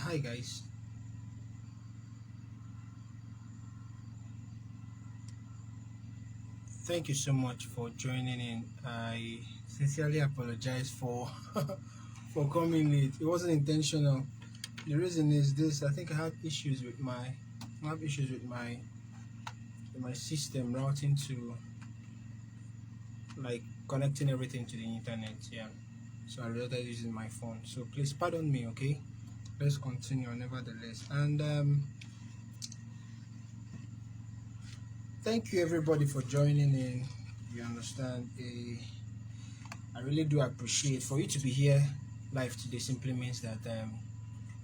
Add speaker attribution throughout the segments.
Speaker 1: Hi guys, thank you so much for joining in. I sincerely apologize for for coming late. It wasn't intentional. The reason is this: I think I have issues with my system routing to like connecting everything to the internet. Yeah, so I rather using my phone. So please pardon me, okay? Let's continue, nevertheless. And thank you everybody for joining in. You understand? I really do appreciate for you to be here live today. Simply means that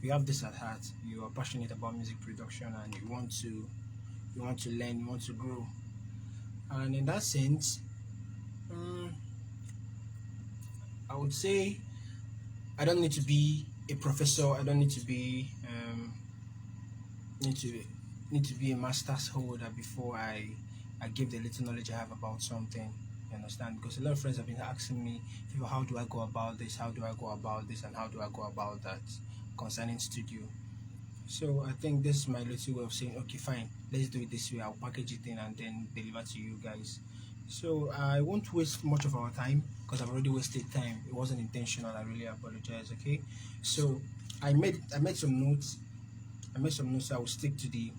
Speaker 1: you have this at heart. You are passionate about music production and you want to learn, you want to grow. And in that sense, um, I would say I don't need to be a professor. I don't need to be need to need to be a master's holder before I give the little knowledge I have about something. You understand? Because a lot of friends have been asking me, how do I go about this? How do I go about this? And how do I go about that concerning studio? So I think this is my little way of saying, okay, fine, let's do it this way. I'll package it in and then deliver to you guys. So I won't waste much of our time because I've already wasted time. It wasn't intentional. I really apologize. Okay. So I made some notes. I made some notes. So I will stick to the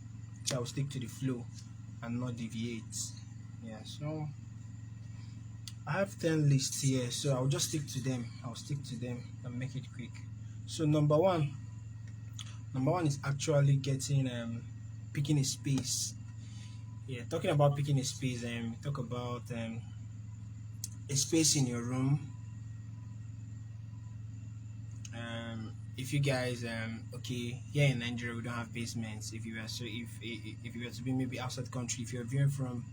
Speaker 1: flow and not deviate. Yeah. So I have 10 lists here. So I'll just stick to them. I'll stick to them and make it quick. So number one is actually getting picking a space. Yeah, talking about picking a space, talk about a space in your room. If you guys okay, here in Nigeria we don't have basements. If you were to be maybe outside the country, if you're viewing from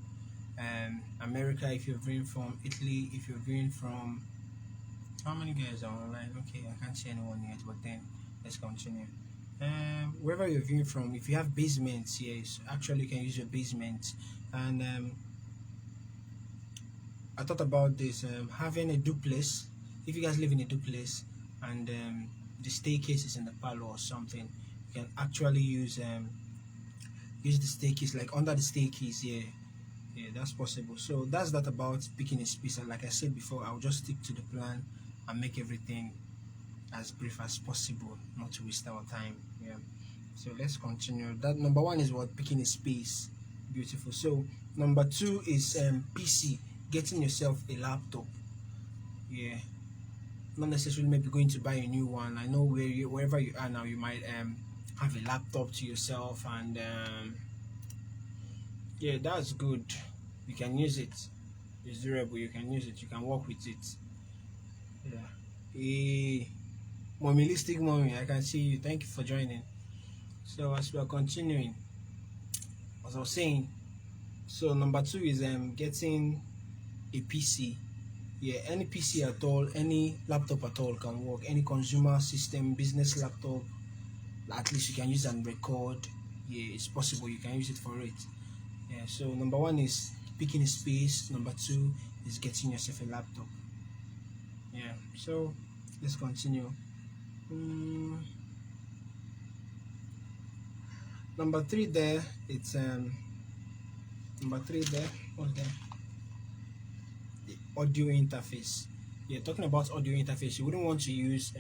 Speaker 1: America, if you're viewing from Italy, if you're viewing from how many guys are online? Okay, I can't see anyone yet, but then let's continue. Wherever you're viewing from, if you have basements, yes, actually you can use your basement. And I thought about this having a duplex. If you guys live in a duplex and the staircase is in the parlor or something, you can actually use the staircase like under the staircase. Yeah, yeah, that's possible. So that's that about picking a space. And like I said before, I'll just stick to the plan and make everything as brief as possible, not to waste our time. Yeah. So let's continue. That number one is what picking a space. Beautiful. So number two is PC. Getting yourself a laptop. Yeah. Not necessarily maybe going to buy a new one. I know wherever you are now, you might have a laptop to yourself, and yeah, that's good. You can use it. It's durable. You can use it. You can work with it. Yeah. Hey, mommylistic mommy, I can see you. Thank you for joining. So as we are continuing, as I was saying, so number two is getting a PC. Yeah, any PC at all, any laptop at all can work. Any consumer system, business laptop, at least you can use and record. Yeah, it's possible. You can use it for it. Yeah. So number one is picking a space. Number two is getting yourself a laptop. Yeah. So let's continue. Mm, number three there. It's number three there. What's there? The audio interface. Yeah, talking about audio interface, you wouldn't want to use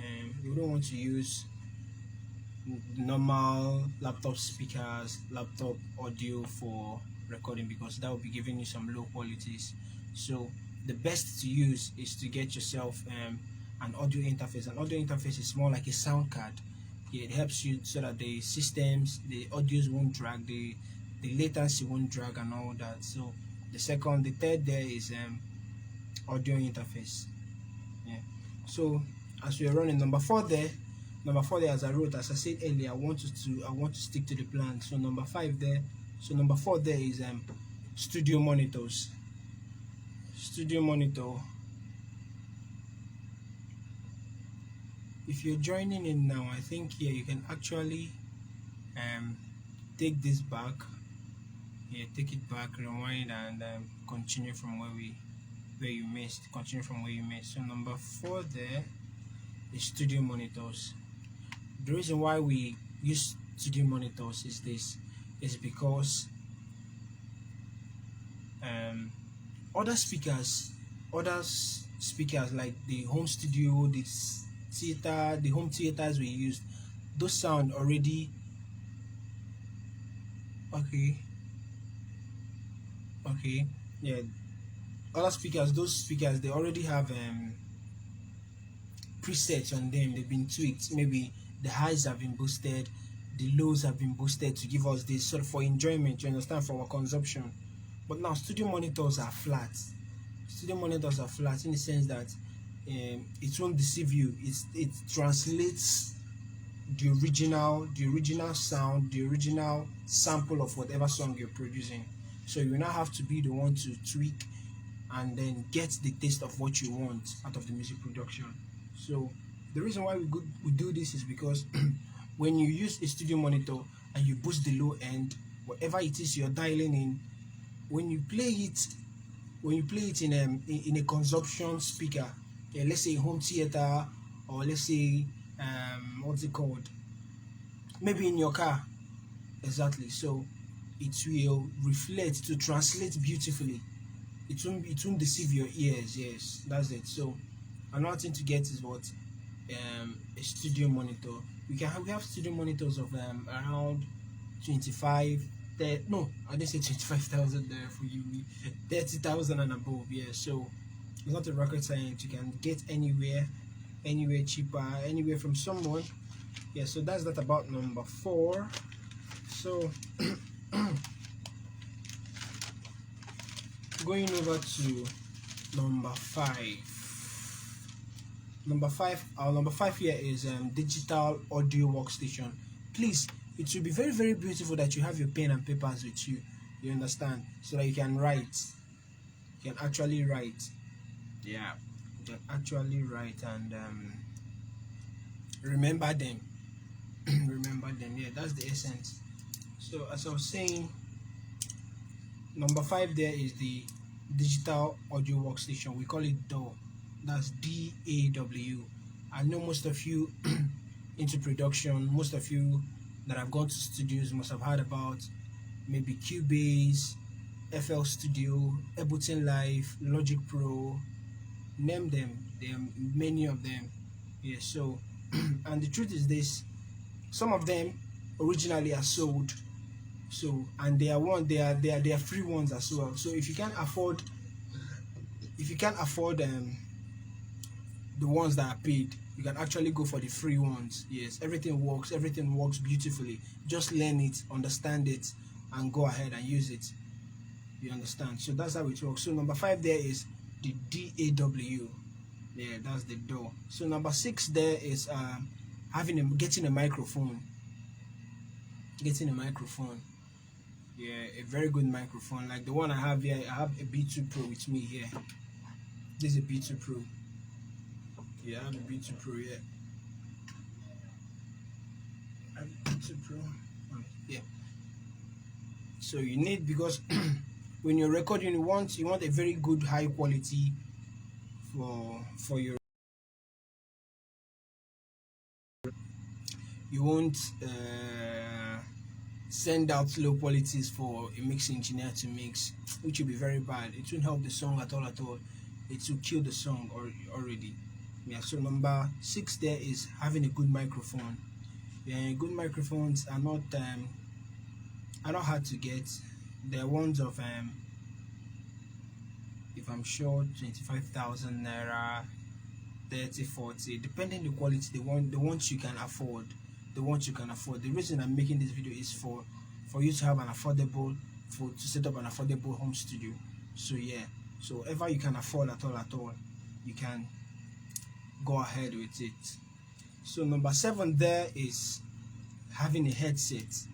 Speaker 1: normal laptop speakers, laptop audio for recording because that will be giving you some low qualities. So the best to use is to get yourself an audio interface. An audio interface is more like a sound card. Yeah, it helps you so that the audios won't drag, the latency won't drag and all that. So the third there is audio interface. Yeah. So as we are running number four there as I wrote, as I said earlier, I want to stick to the plan. So number four there is studio monitors. Studio monitor. If you're joining in now, I think here you can actually um take this back. Yeah, take it back, rewind, and continue from where you missed. Continue from where you missed. So number four there is studio monitors. The reason why we use studio monitors is because um, other speakers, speakers like the home studio, theater, the home theaters we used, those sound already okay, okay, yeah. Other speakers, those speakers, they already have presets on them. They've been tweaked. Maybe the highs have been boosted, the lows have been boosted to give us this sort of for enjoyment. You understand, for our consumption. But now studio monitors are flat. Studio monitors are flat in the sense that it won't deceive you. It translates the original sound, the original sample of whatever song you're producing. So you now have to be the one to tweak and then get the taste of what you want out of the music production. So the reason why we do this is because when you use a studio monitor and you boost the low end, whatever it is you're dialing in, when you play it in a consumption speaker, let's say home theater, or let's say what's it called, maybe in your car, exactly. So it will reflect, to translate beautifully. It won't deceive your ears. Yes, that's it. So another thing to get is what a studio monitor. We have studio monitors of around 25, 30, no, I didn't say 25,000 there for you, 30,000 and above. Yeah, so it's not a rocket science. You can get anywhere cheaper, anywhere from someone. Yeah, so that's that about number 4. So going over to number 5. Our number 5 here is digital audio workstation. Please, it will be very, very beautiful that you have your pen and papers with you. You understand? So that you can write. You can actually write. Yeah, you can actually write and remember them. Remember them. Yeah, that's the essence. So as I was saying, number 5 there is the digital audio workstation. We call it DAW. That's DAW. I know most of you into production, most of you that have gone to studios must have heard about maybe Cubase, FL Studio, Ableton Live, Logic Pro, name them. There are many of them. Yeah, so and the truth is this, some of them originally are sold, so and they are free ones as well. So if you can't afford the ones that are paid, you can actually go for the free ones. Yes, everything works beautifully. Just learn it, understand it, and go ahead and use it. You understand? So that's how it works. So number 5 there is the DAW. Yeah, that's the DAW. So number 6 there is getting a microphone. Yeah, a very good microphone like the one I have here. I have a B2 Pro with me here. This is a B2 Pro. Yeah, I have a B2 Pro here. I have a B2 Pro. Yeah. So you need, because when you're recording, you want a very good high quality for your. You won't send out low qualities for a mix engineer to mix, which will be very bad. It won't help the song at all. It will kill the song already. Yeah, so number 6 there is having a good microphone. Yeah, good microphones are not hard to get. They're ones of if I'm sure 25,000 naira, 30, 40, depending the quality. The ones you can afford. The reason I'm making this video is for you to have an affordable, to set up an affordable home studio. So yeah, so whatever you can afford at all, you can go ahead with it. So number 7 there is having a headset.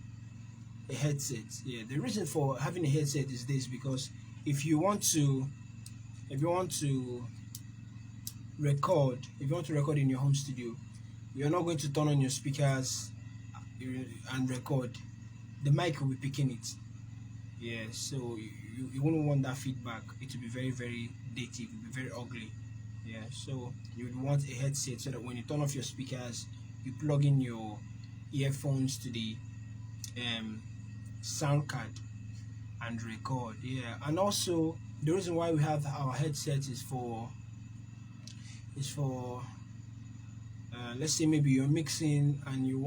Speaker 1: Yeah, the reason for having a headset is this, because if you want to record in your home studio, you're not going to turn on your speakers and record. The mic will be picking it. Yeah, so you wouldn't want that feedback. It will be very, very dated. It will be very ugly. Yeah, so you would want a headset so that when you turn off your speakers, you plug in your earphones to the sound card and record. Yeah, and also the reason why we have our headsets is for let's say maybe you're mixing and you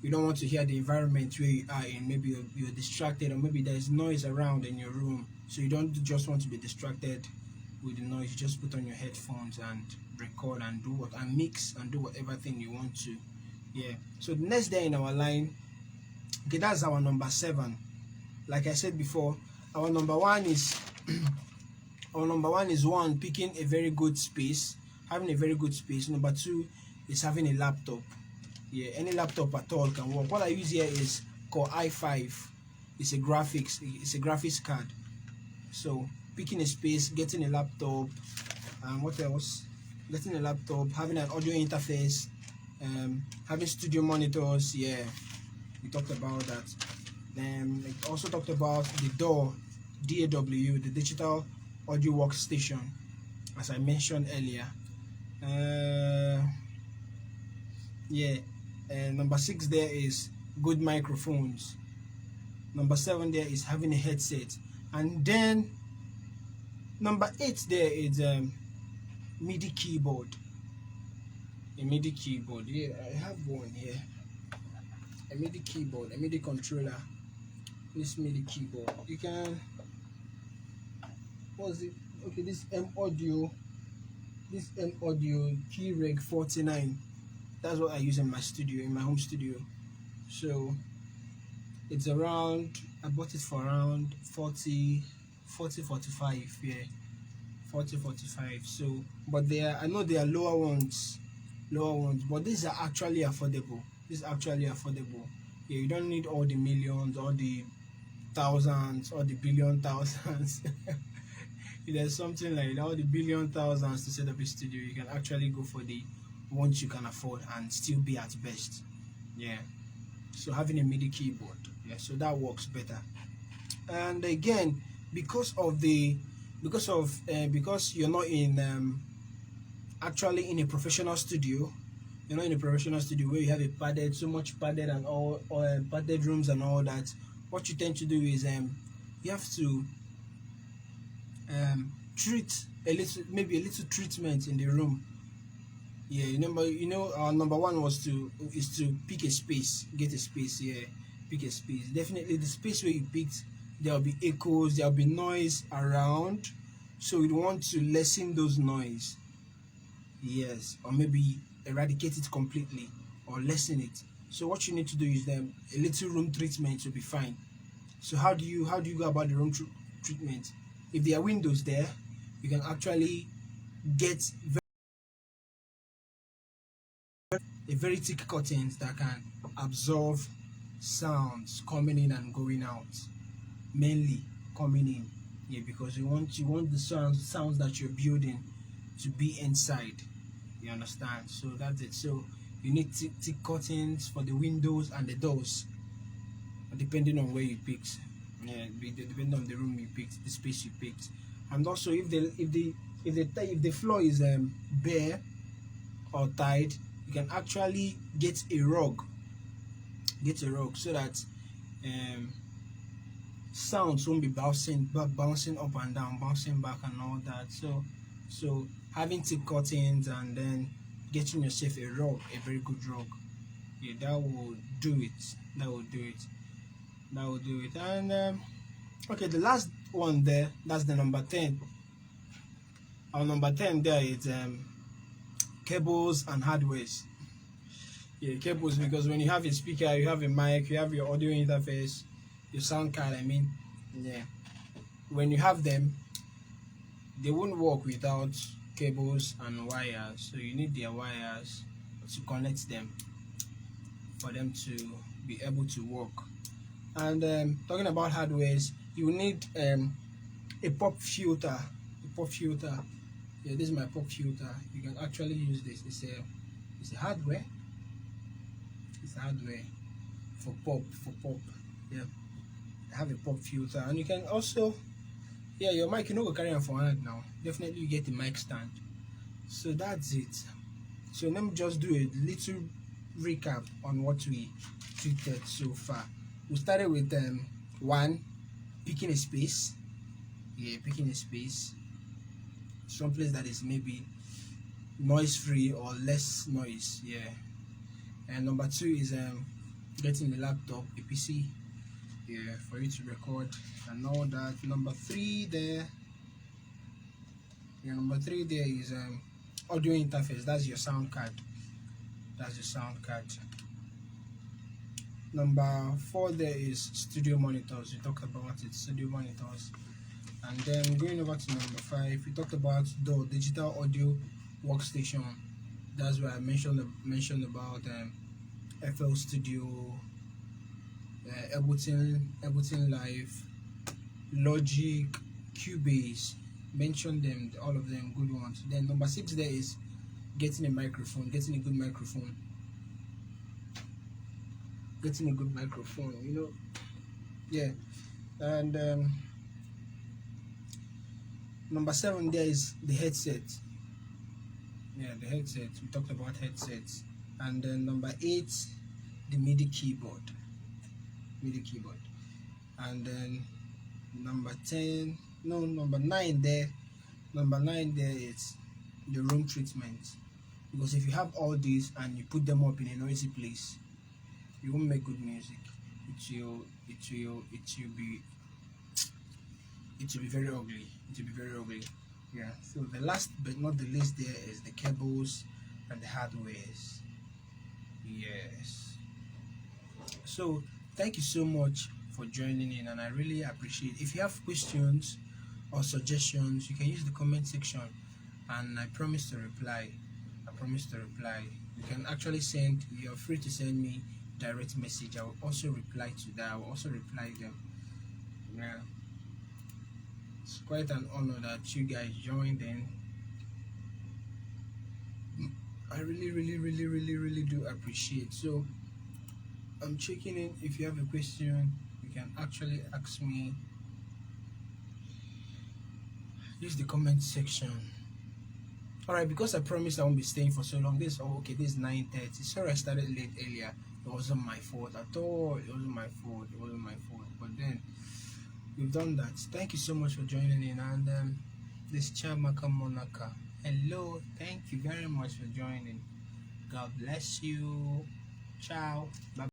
Speaker 1: don't want to hear the environment where you are in. Maybe you're distracted, or maybe there's noise around in your room, so you don't just want to be distracted with the noise. You just put on your headphones and record and mix and do whatever thing you want to. Yeah, so the next day in our line, okay, that's our number 7. Like I said before, our number one is picking a very good space, having a very good space. Number 2 is having a laptop. Yeah, any laptop at all can work. What I use here is Core i5. It's a graphics card. So picking a space, getting a laptop, and what else? Getting a laptop, having an audio interface, having studio monitors. Yeah, we talked about that. Then we also talked about the DAW, DAW, the digital audio workstation, as I mentioned earlier. Yeah, and number 6 there is good microphones. Number 7 there is having a headset, and then number 8 there is MIDI keyboard. A MIDI keyboard. Yeah, I have one here. A MIDI keyboard, a MIDI controller. This MIDI keyboard. You can. What's it? Okay, this M Audio Keyreg 49. That's what I use in my studio, in my home studio. So it's around, I bought it for around 45. Yeah, 45. So, but I know there are lower ones, but these are actually affordable. Yeah, you don't need all the millions, all the thousands, or the billion thousands. If there's something like all the billion thousands to set up a studio, you can actually go for the ones you can afford and still be at best. Yeah, so having a MIDI keyboard, yeah, so that works better. And again, because you're not in actually in a professional studio, where you have so much padded and all padded rooms and all that. What you tend to do is you have to treat maybe a little treatment in the room. Yeah, our number 1 is to pick a space, get a space. Yeah, pick a space. Definitely the space where you picked, there'll be echoes, there'll be noise around, so we want to lessen those noise. Yes, or maybe eradicate it completely or lessen it. So what you need to do is a little room treatment will be fine. So how do you go about the room treatment? If there are windows there, you can actually get very thick curtains that can absorb sounds coming in and going out, mainly coming in. Yeah, because you want the sounds that you're building to be inside. You understand? So that's it. So you need thick curtains for the windows and the doors, depending on where you picked. Yeah, depending on the room you picked, the space you picked. And also if the floor is bare or tied, you can actually get a rug so that sounds won't be bouncing up and down, bouncing back and all that. So having thick curtains and then getting yourself a very good rug, yeah, that will do it. And okay, the last one there, that's the number 10. Our number 10 there is cables and hardwares. Yeah, cables, because when you have a speaker, you have a mic, you have your audio interface, your sound card, yeah, when you have them, they won't work without cables and wires. So you need their wires to connect them for them to be able to work. And talking about hardwares, you need a pop filter. Yeah, this is my pop filter. You can actually use this. It's a hardware. It's hardware for pop. Yeah, I have a pop filter, and you can also, yeah, your mic, you know, go carry on for hand now. Definitely you get a mic stand. So that's it. So let me just do a little recap on what we treated so far. We started with one, picking a space. Yeah, picking a space, some place that is maybe noise free or less noise. Yeah. And number two is getting a laptop, a PC, yeah, for you to record and all that. Number three there, yeah, number three there is audio interface. That's your sound card. That's your sound card. Number four there is studio monitors. We talked about it, studio monitors. And then going over to number five, we talked about the digital audio workstation. That's where I mentioned about FL Studio, Ableton Live, Logic, Cubase. Mention them, all of them good ones. Then number six there is getting a microphone, getting a good microphone. Getting a good microphone, you know. Yeah. And number seven there is the headset. Yeah, the headset. We talked about headsets. And then number eight, the MIDI keyboard. MIDI keyboard. And then number 9 there. Number 9 there is the room treatment. Because if you have all these and you put them up in a noisy place, you won't make good music. It will be very ugly. It will be very ugly. Yeah. So the last but not the least there is the cables and the hardwares. Yes. So thank you so much for joining in, and I really appreciate it. If you have questions or suggestions, you can use the comment section, and I promise to reply. You can actually you're free to send me direct message. I will also reply to that. I will also reply them. Yeah. It's quite an honor that you guys joined in. I really do appreciate. So I'm checking in. If you have a question, you can actually ask me. Use the comment section. Alright, because I promised I won't be staying for so long. This is 9:30. Sorry I started late earlier. It wasn't my fault at all. It wasn't my fault. But then we've done that. Thank you so much for joining in. And this Chamaka Monaka. Hello. Thank you very much for joining. God bless you. Ciao. Bye.